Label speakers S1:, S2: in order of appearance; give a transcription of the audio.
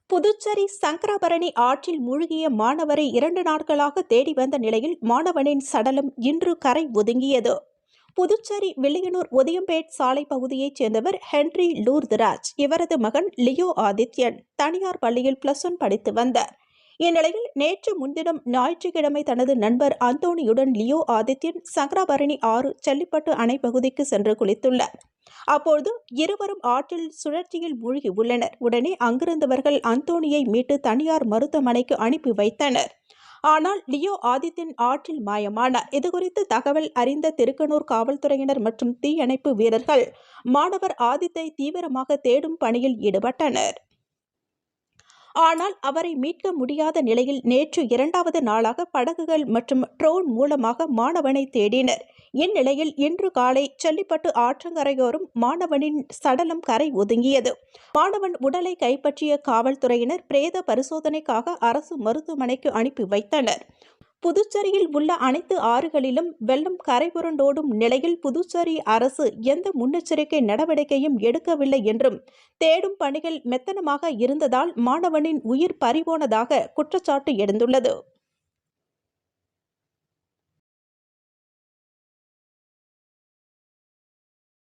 S1: புதுச்சேரி சங்கராபரணி ஆற்றில் மூழ்கிய மாணவரை 2 நாட்களாக தேடி வந்த நிலையில் மாணவனின் சடலம் இன்று கரை ஒதுங்கியது. புதுச்சேரி வில்லியனூர் உதயம்பேட் சாலை பகுதியைச் சேர்ந்தவர் ஹென்றி லூர்துராஜ். இவரது மகன் லியோ ஆதித்யன் தனியார் பள்ளியில் +1 படித்து வந்தார். இந்நிலையில் நேற்று முன்தினம் ஞாயிற்றுக்கிழமை தனது நண்பர் அந்தோணியுடன் லியோ ஆதித்யன் சங்கராபரணி ஆறு செல்லிப்பட்டு அணை பகுதிக்கு சென்று குளித்துள்ளார். அப்போது இருவரும் ஆற்றில் சுழற்சியில் மூழ்கி உள்ளனர். உடனே அங்கிருந்தவர்கள் அந்தோணியை மீட்டு தனியார் மருத்துவமனைக்கு அனுப்பி வைத்தனர். ஆனால் லியோ ஆதித்யன் ஆற்றில் மாயமானார். இதுகுறித்து தகவல் அறிந்த திருக்கனூர் காவல்துறையினர் மற்றும் தீயணைப்பு வீரர்கள் மாணவர் ஆதித்தை தீவிரமாக தேடும் பணியில் ஈடுபட்டனர். ஆனால் அவரை மீட்க முடியாத நிலையில் நேற்று 2வது நாளாக படகுகள் மற்றும் ட்ரோன் மூலமாக மாணவனை தேடினர். இந்நிலையில் இன்று காலை செல்லிப்பட்டு ஆற்றங்கரையோரம் மாணவனின் சடலம் கரை ஒதுங்கியது. மாணவன் உடலை கைப்பற்றிய காவல்துறையினர் பிரேத பரிசோதனைக்காக அரசு மருத்துவமனைக்கு அனுப்பி வைத்தனர். புதுச்சேரியில் உள்ள அனைத்து ஆறுகளிலும் வெள்ளம் கரைபுரண்டோடும் நிலையில் புதுச்சேரி அரசு எந்த முன்னெச்சரிக்கை நடவடிக்கையும் எடுக்கவில்லை என்றும் தேடும் பணிகள் மெத்தனமாக இருந்ததால் மாணவனின் உயிர் பறிபோனதாக குற்றச்சாட்டு எழுந்துள்ளது.